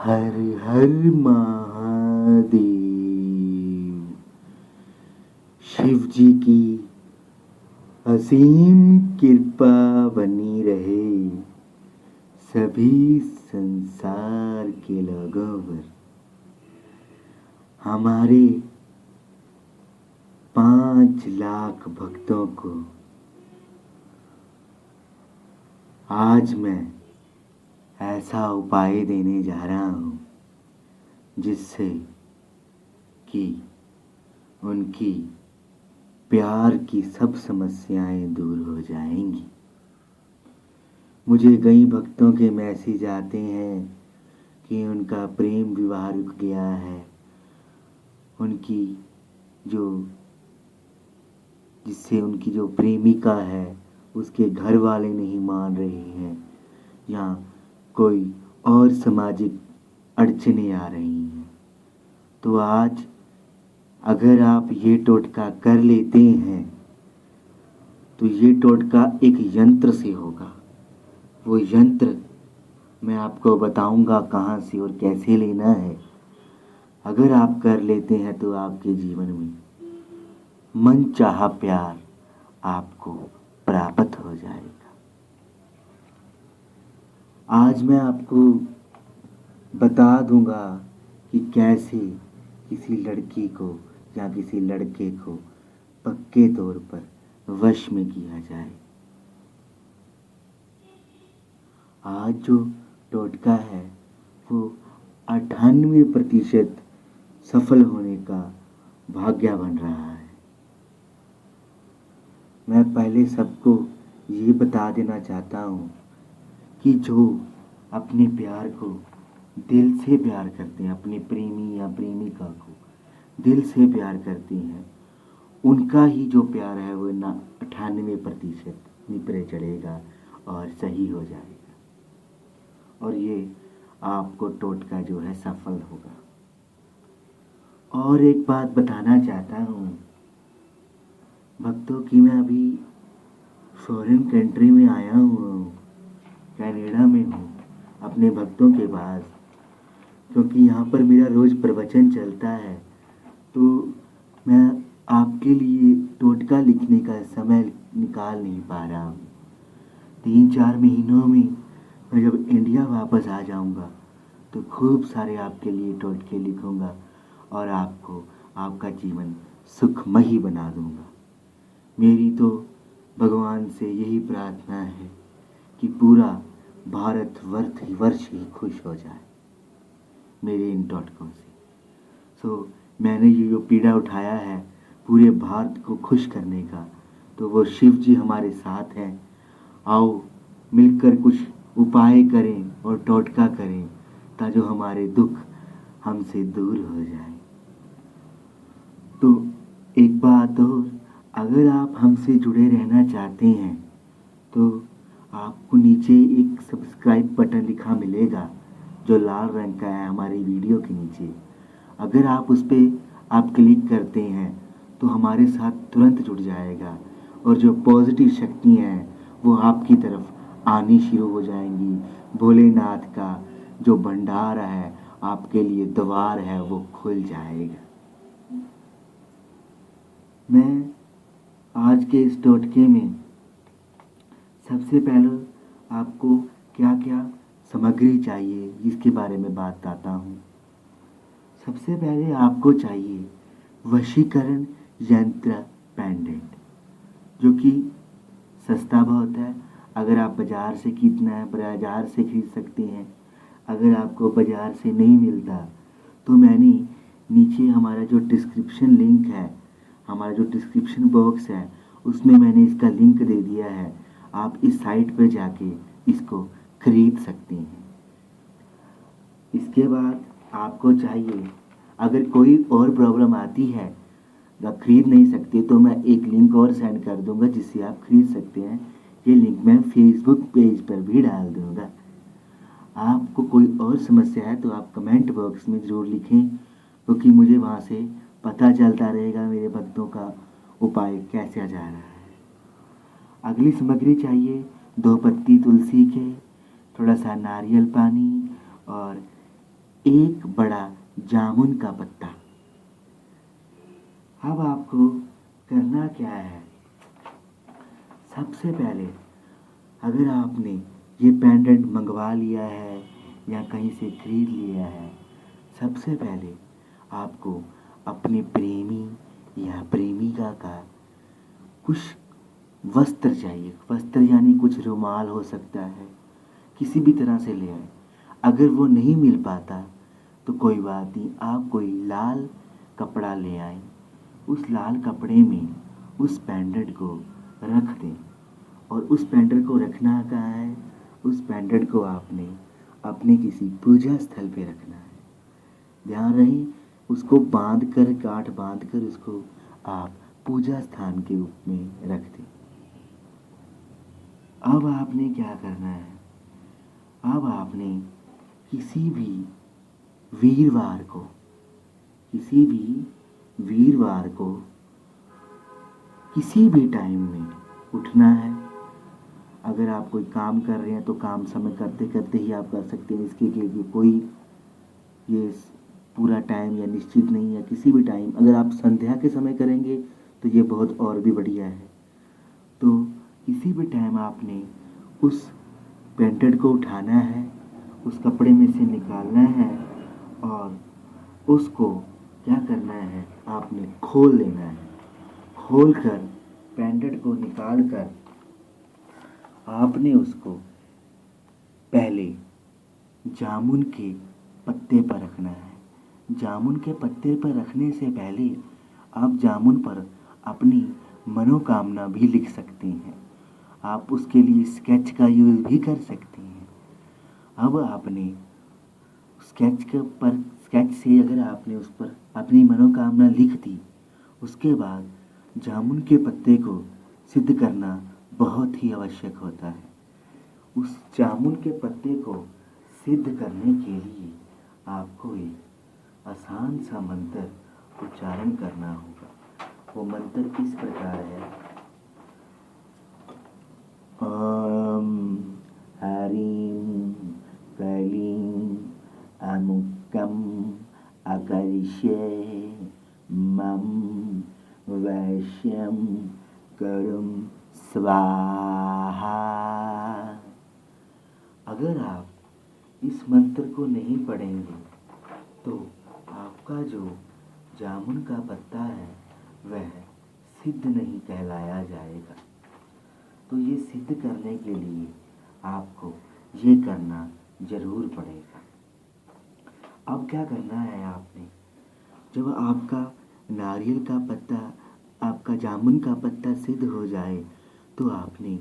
हर हर महादेव। शिव जी की असीम कृपा बनी रहे सभी संसार के लोगों पर। हमारे 5 लाख भक्तों को आज मैं ऐसा उपाय देने जा रहा हूँ जिससे कि उनकी प्यार की सब समस्याएं दूर हो जाएंगी। मुझे कई भक्तों के मैसेज आते हैं कि उनका प्रेम विवाह रुक गया है, उनकी जो जिससे उनकी जो प्रेमिका है उसके घर वाले नहीं मान रहे हैं या कोई और सामाजिक अड़चने आ रही हैं। तो आज अगर आप ये टोटका कर लेते हैं तो ये टोटका एक यंत्र से होगा। वो यंत्र मैं आपको बताऊंगा कहाँ से और कैसे लेना है। अगर आप कर लेते हैं तो आपके जीवन में मनचाहा प्यार आपको प्राप्त हो जाएगा। आज मैं आपको बता दूंगा कि कैसे किसी लड़की को या किसी लड़के को पक्के तौर पर वश में किया जाए। आज जो टोटका है वो 98% सफल होने का भाग्य बन रहा है। मैं पहले सबको ये बता देना चाहता हूँ कि जो अपने प्यार को दिल से प्यार करते हैं, अपने प्रेमी या प्रेमिका को दिल से प्यार करती हैं, उनका ही जो प्यार है वो ना 98% निपरे चढ़ेगा और सही हो जाएगा और ये आपको टोटका जो है सफल होगा। और एक बात बताना चाहता हूँ भक्तों की, मैं अभी फॉरेन कंट्री में आया हूँ, कनाडा में हूँ अपने भक्तों के पास, क्योंकि यहाँ पर मेरा रोज़ प्रवचन चलता है। तो मैं आपके लिए टोटका लिखने का समय निकाल नहीं पा रहा हूँ। 3-4 महीनों में मैं जब इंडिया वापस आ जाऊँगा तो खूब सारे आपके लिए टोटके लिखूँगा और आपको आपका जीवन सुखमयी बना दूँगा। मेरी तो भगवान से यही प्रार्थना है कि पूरा वर्ष ही खुश हो जाए मेरे इन टोटकों से। मैंने ये जो पीड़ा उठाया है पूरे भारत को खुश करने का, तो वो शिव जी हमारे साथ हैं। आओ मिलकर कुछ उपाय करें और टोटका करें ताकि जो हमारे दुख हमसे दूर हो जाए। तो एक बात और, अगर आप हमसे जुड़े रहना चाहते हैं तो आपको नीचे एक सब्सक्राइब बटन लिखा मिलेगा जो लाल रंग का है हमारी वीडियो के नीचे। अगर आप उस पर आप क्लिक करते हैं तो हमारे साथ तुरंत जुड़ जाएगा और जो पॉजिटिव शक्तियाँ हैं वो आपकी तरफ आनी शुरू हो जाएंगी। भोलेनाथ का जो भंडार है आपके लिए द्वार है वो खुल जाएगा। मैं आज के इस टोटके में सबसे पहले आपको क्या क्या सामग्री चाहिए इसके बारे में बताता हूँ। सबसे पहले आपको चाहिए वशीकरण यंत्र पेंडेंट, जो कि सस्ता बहुत है। अगर आप बाज़ार से खरीद सकते हैं। अगर आपको बाज़ार से नहीं मिलता तो मैंने नीचे हमारा जो डिस्क्रिप्शन लिंक है, हमारा जो डिस्क्रिप्शन बॉक्स है उसमें मैंने इसका लिंक दे दिया है। आप इस साइट पर जाके इसको खरीद सकते हैं। इसके बाद आपको चाहिए, अगर कोई और प्रॉब्लम आती है आप खरीद नहीं सकते तो मैं एक लिंक और सेंड कर दूंगा जिससे आप खरीद सकते हैं। ये लिंक मैं फेसबुक पेज पर भी डाल दूंगा। आपको कोई और समस्या है तो आप कमेंट बॉक्स में ज़रूर लिखें, क्योंकि मुझे वहाँ से पता चलता रहेगा मेरे भक्तों का उपाय कैसे जा रहा है। अगली सामग्री चाहिए 2 पत्ती तुलसी के, थोड़ा सा नारियल पानी और एक बड़ा जामुन का पत्ता। अब आपको करना क्या है, सबसे पहले अगर आपने ये पेंडेंट मंगवा लिया है या कहीं से खरीद लिया है, सबसे पहले आपको अपने प्रेमी या प्रेमिका का कुछ वस्त्र चाहिए। वस्त्र यानी कुछ रुमाल हो सकता है, किसी भी तरह से ले आए। अगर वो नहीं मिल पाता तो कोई बात नहीं, आप कोई लाल कपड़ा ले आए। उस लाल कपड़े में उस पेंडेंट को रख दें। और उस पेंडेंट को रखना कहाँ है, उस पेंडेंट को आपने अपने किसी पूजा स्थल पे रखना है। ध्यान रहे, उसको बांध कर, गांठ बांध कर उसको आप पूजा स्थान के रूप में रख दें। अब आपने क्या करना है, अब आपने किसी भी वीरवार को, किसी भी वीरवार को किसी भी टाइम में उठना है। अगर आप कोई काम कर रहे हैं तो काम समय करते करते ही आप कर सकते हैं, इसके लिए कोई ये पूरा टाइम या निश्चित नहीं है। किसी भी टाइम, अगर आप संध्या के समय करेंगे तो ये बहुत और भी बढ़िया है। तो किसी भी टाइम आपने उस पेंडेंट को उठाना है, उस कपड़े में से निकालना है और उसको क्या करना है, आपने खोल लेना है। खोल कर पेंडेंट को निकाल कर आपने उसको पहले जामुन के पत्ते पर रखना है। जामुन के पत्ते पर रखने से पहले आप जामुन पर अपनी मनोकामना भी लिख सकते हैं। आप उसके लिए स्केच का यूज़ भी कर सकते हैं। अब आपने स्केच से अगर आपने उस पर अपनी मनोकामना लिख दी, उसके बाद जामुन के पत्ते को सिद्ध करना बहुत ही आवश्यक होता है। उस जामुन के पत्ते को सिद्ध करने के लिए आपको एक आसान सा मंत्र उच्चारण करना होगा। वो मंत्र इस प्रकार है, ओम हरिं क्लीं अमुक्तम आकर्ष्य मम वश्यम करुं स्वाहा। अगर आप इस मंत्र को नहीं पढ़ेंगे तो आपका जो जामुन का पत्ता है वह सिद्ध नहीं कहलाया जाएगा। तो ये सिद्ध करने के लिए आपको ये करना जरूर पड़ेगा। अब क्या करना है आपने, जब आपका नारियल का पत्ता, आपका जामुन का पत्ता सिद्ध हो जाए तो आपने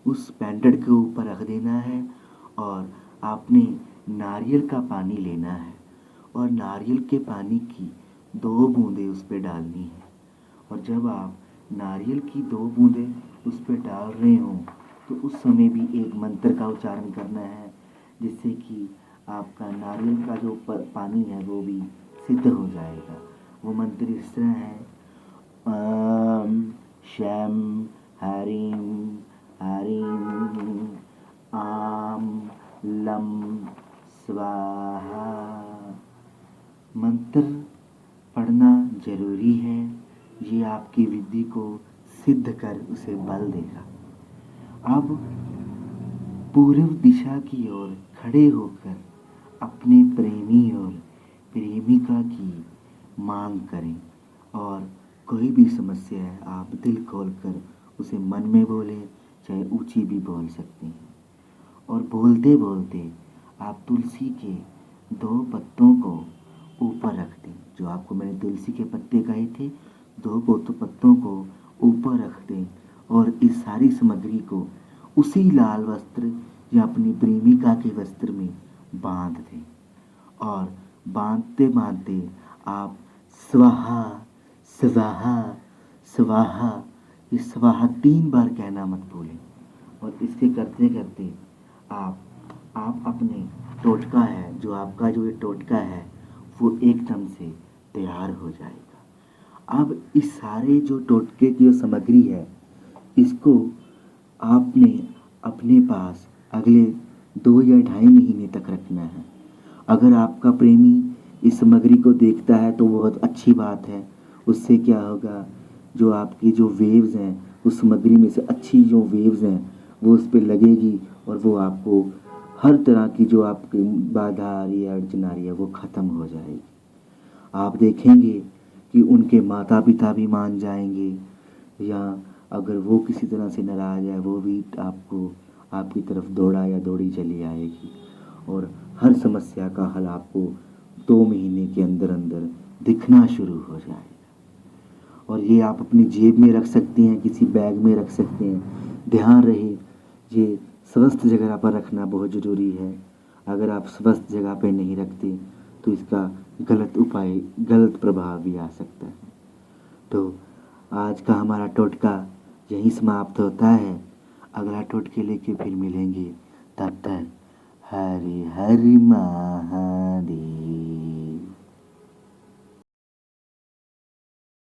उस पेंडेंट के ऊपर रख देना है और आपने नारियल का पानी लेना है और नारियल के पानी की 2 बूंदें उस पर डालनी है। और जब आप नारियल की 2 बूंदें उस पर डाल रहे हों तो उस समय भी एक मंत्र का उच्चारण करना है, जिससे कि आपका नारियल का जो पानी है वो भी सिद्ध हो जाएगा। वो मंत्र इस तरह है, ओम शम हरिं हरिं आम लम स्वाहा। मंत्र पढ़ना जरूरी है, ये आपकी विधि को सिद्ध कर उसे बल देगा। अब पूर्व दिशा की ओर खड़े होकर अपने प्रेमी और प्रेमिका की मांग करें और कोई भी समस्या है आप दिल खोलकर उसे मन में बोलें, चाहे ऊंची भी बोल सकते हैं। और बोलते बोलते आप तुलसी के 2 पत्तों को ऊपर रख दें। जो आपको मैंने तुलसी के पत्ते कहे थे, 2 पत्तों को ऊपर रख दें और इस सारी सामग्री को उसी लाल वस्त्र या अपनी प्रेमिका के वस्त्र में बांध दें। और बांधते बांधते आप स्वाहा स्वाहा स्वाहा, ये स्वाहा 3 बार कहना मत भूलें। और इसके करते करते आप अपने टोटका है, जो आपका जो ये टोटका है वो एकदम से तैयार हो जाएगा। अब इस सारे जो टोटके की जो सामग्री है, इसको आपने अपने पास अगले 2 या ढाई महीने तक रखना है। अगर आपका प्रेमी इस सामग्री को देखता है तो बहुत अच्छी बात है। उससे क्या होगा, जो आपकी जो वेव्स हैं उस सामग्री में से अच्छी जो वेव्स हैं वो उस पे लगेगी और वो आपको हर तरह की जो आपकी बाधा आ रही है, अड़चन आ रही है, वो ख़त्म हो जाएगी। आप देखेंगे कि उनके माता पिता भी मान जाएंगे, या अगर वो किसी तरह से नाराज़ है वो भी आपको आपकी तरफ दौड़ा या दौड़ी चली आएगी और हर समस्या का हल आपको 2 महीने के अंदर अंदर दिखना शुरू हो जाएगा। और ये आप अपनी जेब में रख सकती हैं, किसी बैग में रख सकते हैं। ध्यान रहे, ये स्वस्थ जगह पर रखना बहुत ज़रूरी है। अगर आप स्वस्थ जगह पे नहीं रखते तो इसका गलत प्रभाव भी आ सकता है। तो आज का हमारा टोटका यहीं समाप्त होता है। अगला टोटके लेके फिर मिलेंगे। तब तक हरि हरि मा।